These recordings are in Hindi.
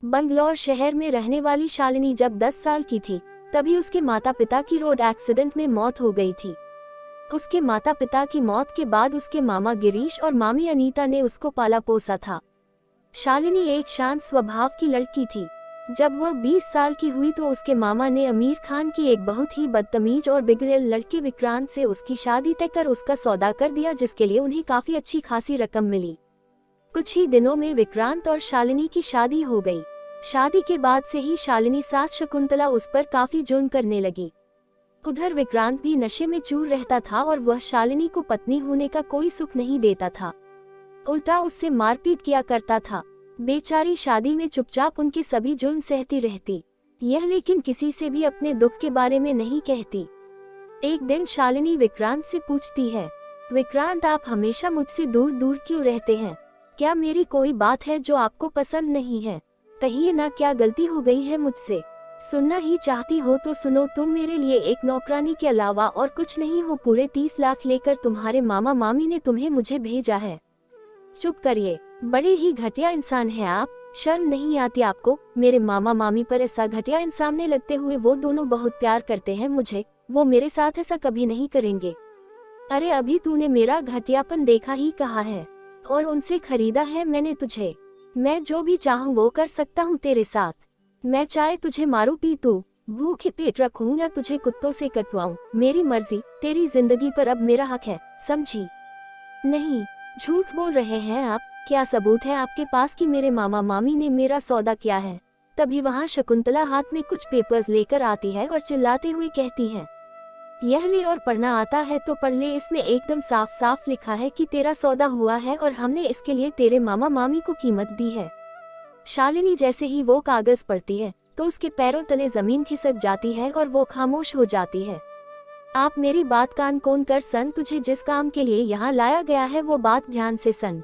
बंगलौर शहर में रहने वाली शालिनी जब 10 साल की थी तभी उसके माता पिता की रोड एक्सीडेंट में मौत हो गई थी। उसके माता पिता की मौत के बाद उसके मामा गिरीश और मामी अनीता ने उसको पाला पोसा था। शालिनी एक शांत स्वभाव की लड़की थी। जब वह 20 साल की हुई तो उसके मामा ने आमिर खान की एक बहुत ही बदतमीज और बिगड़ेल लड़के विक्रांत से उसकी शादी तय कर उसका सौदा कर दिया, जिसके लिए उन्हें काफी अच्छी खासी रकम मिली। कुछ ही दिनों में विक्रांत और शालिनी की शादी हो गई। शादी के बाद से ही शालिनी सास शकुंतला उस पर काफी जुल्म करने लगी। उधर विक्रांत भी नशे में चूर रहता था और वह शालिनी को पत्नी होने का कोई सुख नहीं देता था, उल्टा उससे मारपीट किया करता था। बेचारी शादी में चुपचाप उनके सभी जुल्म सहती रहती, यह लेकिन किसी से भी अपने दुख के बारे में नहीं कहती। एक दिन शालिनी विक्रांत से पूछती है, विक्रांत आप हमेशा मुझसे दूर दूर क्यों रहते हैं? क्या मेरी कोई बात है जो आपको पसंद नहीं है? कहिए ना, क्या गलती हो गई है मुझसे? सुनना ही चाहती हो तो सुनो, तुम मेरे लिए एक नौकरानी के अलावा और कुछ नहीं हो। पूरे 30 लाख लेकर तुम्हारे मामा मामी ने तुम्हें मुझे भेजा है। चुप करिए, बड़े ही घटिया इंसान हैं आप। शर्म नहीं आती आपको? मेरे मामा मामी पर ऐसा घटिया इंसान ने लगते हुए वो दोनों बहुत प्यार करते हैं मुझे, वो मेरे साथ ऐसा कभी नहीं करेंगे। अरे अभी तूने मेरा घटियापन देखा ही कहा है, और उनसे खरीदा है मैंने तुझे। मैं जो भी चाहूँ वो कर सकता हूँ तेरे साथ। मैं चाहे तुझे मारूं पीटूं, भूखे पेट रखूं या तुझे कुत्तों से कटवाऊं, मेरी मर्जी। तेरी जिंदगी पर अब मेरा हक है, समझी? नहीं, झूठ बोल रहे हैं आप। क्या सबूत है आपके पास कि मेरे मामा मामी ने मेरा सौदा किया है? तभी वहाँ शकुंतला हाथ में कुछ पेपर्स लेकर आती है और चिल्लाते हुए कहती है, यह ले, और पढ़ना आता है तो पढ़ ले। इसमें एकदम साफ साफ लिखा है कि तेरा सौदा हुआ है और हमने इसके लिए तेरे मामा मामी को कीमत दी है। शालिनी जैसे ही वो कागज पढ़ती है तो उसके पैरों तले जमीन खिसक जाती है और वो खामोश हो जाती है। आप मेरी बात कान खोल कर सन, तुझे जिस काम के लिए यहाँ लाया गया है वो बात ध्यान से सन।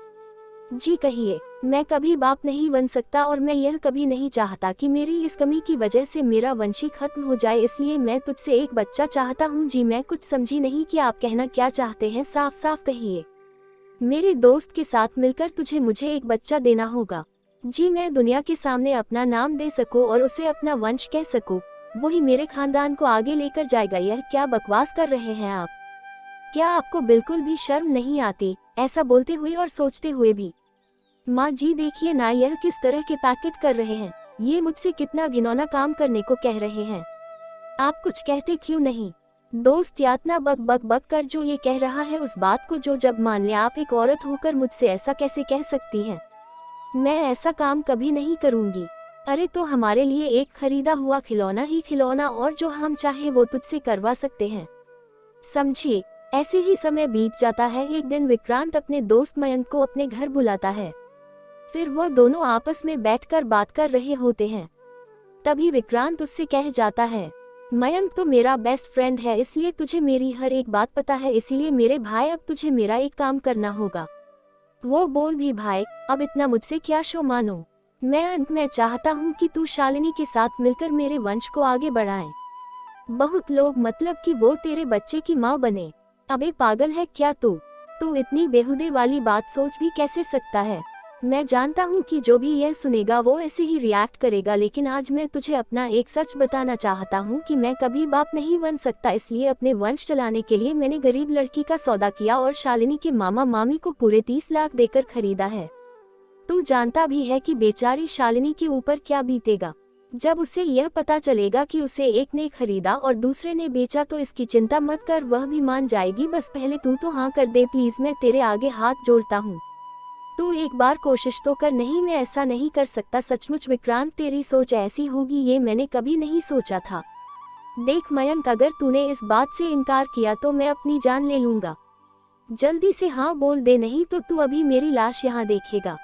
जी कहिए। मैं कभी बाप नहीं बन सकता और मैं यह कभी नहीं चाहता कि मेरी इस कमी की वजह से मेरा वंशी खत्म हो जाए, इसलिए मैं तुझसे एक बच्चा चाहता हूँ। जी मैं कुछ समझी नहीं कि आप कहना क्या चाहते हैं, साफ साफ कहिए। मेरे दोस्त के साथ मिलकर तुझे मुझे एक बच्चा देना होगा। जी मैं दुनिया के सामने अपना नाम दे सकूं और उसे अपना वंश कह सकूं, वही मेरे खानदान को आगे लेकर जाएगा। यह क्या बकवास कर रहे हैं आप? क्या आपको बिल्कुल भी शर्म नहीं आती ऐसा बोलते हुए और सोचते हुए भी? माँ जी देखिए ना, यह किस तरह के पैकेट कर रहे हैं। ये मुझसे कितना घिनौना काम करने को कह रहे हैं। आप कुछ कहते क्यों नहीं? दोस्त यातना बक बक बक कर जो ये कह रहा है उस बात को जो जब मान ले आप एक औरत होकर मुझसे ऐसा कैसे कह सकती हैं? मैं ऐसा काम कभी नहीं करूंगी। अरे तो हमारे लिए एक खरीदा हुआ खिलौना ही खिलौना, और जो हम चाहे वो तुझसे करवा सकते हैं, समझिए। ऐसे ही समय बीत जाता है। एक दिन विक्रांत अपने दोस्त मयंक को अपने घर बुलाता है। फिर वह दोनों आपस में बैठकर बात कर रहे होते हैं। तभी विक्रांत उससे कह जाता है, मयंक तो मेरा बेस्ट फ्रेंड है, इसलिए तुझे मेरी हर एक बात पता है। इसीलिए मेरे भाई अब तुझे मेरा एक काम करना होगा। वो बोल भी भाई, अब इतना मुझसे क्या शो मानो। मैं चाहता हूँ कि तू शालिनी के साथ मिलकर मेरे वंश को आगे बढ़ाए। बहुत लोग मतलब कि वो तेरे बच्चे की माँ बने। अबे पागल है क्या तू इतनी बेहुदे वाली बात सोच भी कैसे सकता है? मैं जानता हूँ कि जो भी यह सुनेगा वो ऐसे ही रिएक्ट करेगा, लेकिन आज मैं तुझे अपना एक सच बताना चाहता हूँ कि मैं कभी बाप नहीं बन सकता। इसलिए अपने वंश चलाने के लिए मैंने गरीब लड़की का सौदा किया और शालिनी के मामा मामी को पूरे 30 लाख देकर खरीदा है। तू जानता भी है कि बेचारी शालिनी के ऊपर क्या बीतेगा जब उसे यह पता चलेगा कि उसे एक ने खरीदा और दूसरे ने बेचा। तो इसकी चिंता मत कर, वह भी मान जाएगी। बस पहले तू तो हाँ कर दे प्लीज, मैं तेरे आगे हाथ जोड़ता हूँ। तू एक बार कोशिश तो कर। नहीं मैं ऐसा नहीं कर सकता सचमुच विक्रांत, तेरी सोच ऐसी होगी ये मैंने कभी नहीं सोचा था। देख मयंक, अगर तूने इस बात से इनकार किया तो मैं अपनी जान ले लूंगा। जल्दी से हाँ बोल दे, नहीं तो तू अभी मेरी लाश यहाँ देखेगा।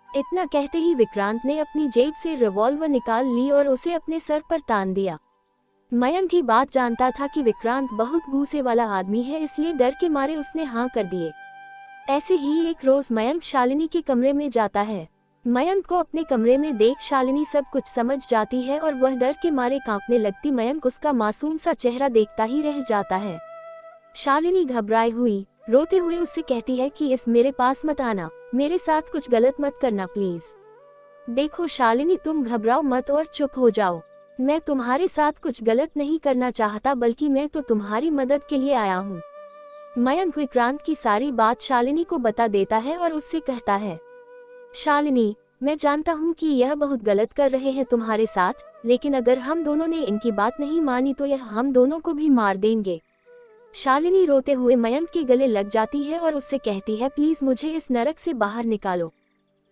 इतना कहते ही विक्रांत ने अपनी जेब से रिवॉल्वर निकाल ली और उसे अपने सर पर तान दिया। मयंक की बात जानता था कि विक्रांत बहुत गुस्से वाला आदमी है, इसलिए डर के मारे उसने हाँ कर दिए। ऐसे ही एक रोज मयंक शालिनी के कमरे में जाता है। मयंक को अपने कमरे में देख शालिनी सब कुछ समझ जाती है और वह डर के मारे कांपने लगती। मयंक उसका मासूम सा चेहरा देखता ही रह जाता है। शालिनी घबराई हुई रोते हुए उससे कहती है कि इस मेरे पास मत आना, मेरे साथ कुछ गलत मत करना प्लीज। देखो शालिनी, तुम घबराओ मत और चुप हो जाओ। मैं तुम्हारे साथ कुछ गलत नहीं करना चाहता, बल्कि मैं तो तुम्हारी मदद के लिए आया हूँ। मयंक विक्रांत की सारी बात शालिनी को बता देता है और उससे कहता है, शालिनी, मैं जानता हूँ कि यह बहुत गलत कर रहे हैं तुम्हारे साथ, लेकिन अगर हम दोनों ने इनकी बात नहीं मानी तो यह हम दोनों को भी मार देंगे। शालिनी रोते हुए मयंक के गले लग जाती है और उससे कहती है, प्लीज मुझे इस नरक से बाहर निकालो।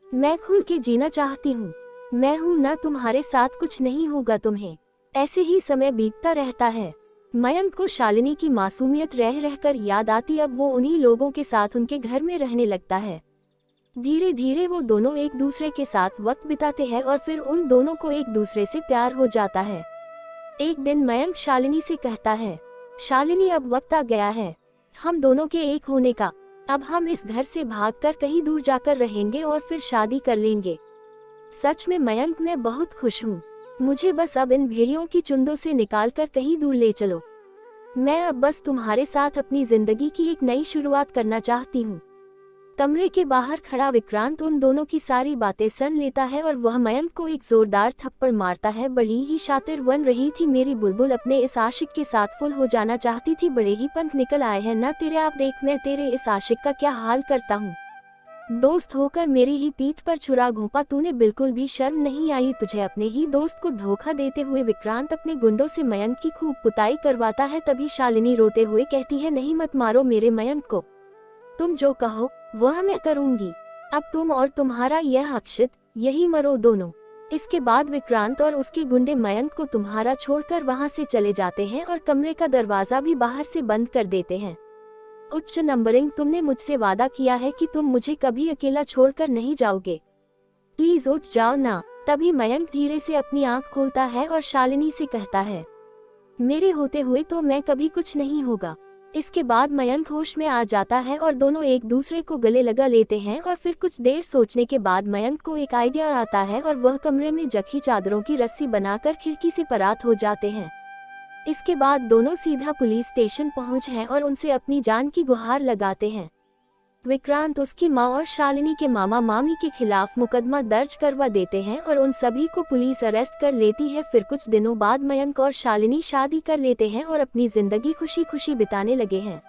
मैं खुल के जीना चाहती हूँ। मैं हूँ ना, तुम्हारे साथ कुछ नहीं होगा तुम्हें। ऐसे ही समय बीतता रहता है। मयंक को शालिनी की मासूमियत रह रहकर याद आती। अब वो उन्हीं लोगों के साथ उनके घर में रहने लगता है। धीरे धीरे वो दोनों एक दूसरे के साथ वक्त बिताते हैं और फिर उन दोनों को एक दूसरे से प्यार हो जाता है। एक दिन मयंक शालिनी से कहता है, शालिनी, अब वक्त आ गया है हम दोनों के एक होने का। अब हम इस घर से भागकर कहीं दूर जाकर रहेंगे और फिर शादी कर लेंगे। सच में मयंक, मैं बहुत खुश हूँ। मुझे बस अब इन भेड़ियों की चुंदों से निकालकर कहीं दूर ले चलो। मैं अब बस तुम्हारे साथ अपनी जिंदगी की एक नई शुरुआत करना चाहती हूँ। कमरे के बाहर खड़ा विक्रांत उन दोनों की सारी बातें सुन लेता है और वह मयंक को एक जोरदार थप्पड़ मारता है। बड़ी ही शातिर बन रही थी मेरी बुलबुल, अपने इस आशिक के साथ फुल हो जाना चाहती थी। बड़े ही पंख निकल आए हैं ना तेरे, आप देख मैं तेरे इस आशिक का क्या हाल करता हूँ। दोस्त होकर मेरी ही पीठ पर छुरा घोंपा तूने, बिल्कुल भी शर्म नहीं आई तुझे अपने ही दोस्त को धोखा देते हुए। विक्रांत अपने गुंडों से मयंक की खूब पुताई करवाता है। तभी शालिनी रोते हुए कहती है, नहीं मत मारो मेरे मयंक को, तुम जो कहो वह मैं करूंगी। अब तुम और तुम्हारा यह अक्षित यही मरो दोनों। इसके बाद विक्रांत और उसके गुंडे मयंक को तुम्हारा छोड़कर वहां से चले जाते हैं और कमरे का दरवाजा भी बाहर से बंद कर देते हैं। उच्च नंबरिंग, तुमने मुझसे वादा किया है कि तुम मुझे कभी अकेला छोड़कर नहीं जाओगे। प्लीज उठ जाओ ना। तभी मयंक धीरे से अपनी आंख खोलता है और शालिनी से कहता है, मेरे होते हुए तो मैं कभी कुछ नहीं होगा। इसके बाद मयंक होश में आ जाता है और दोनों एक दूसरे को गले लगा लेते हैं। और फिर कुछ देर सोचने के बाद मयंक को एक आइडिया आता है और वह कमरे में जखी चादरों की रस्सी बनाकर खिड़की से परात हो जाते हैं। इसके बाद दोनों सीधा पुलिस स्टेशन पहुंच हैं और उनसे अपनी जान की गुहार लगाते हैं। विक्रांत उसकी मां और शालिनी के मामा मामी के खिलाफ मुकदमा दर्ज करवा देते हैं और उन सभी को पुलिस अरेस्ट कर लेती है। फिर कुछ दिनों बाद मयंक और शालिनी शादी कर लेते हैं और अपनी जिंदगी खुशी खुशी बिताने लगे हैं।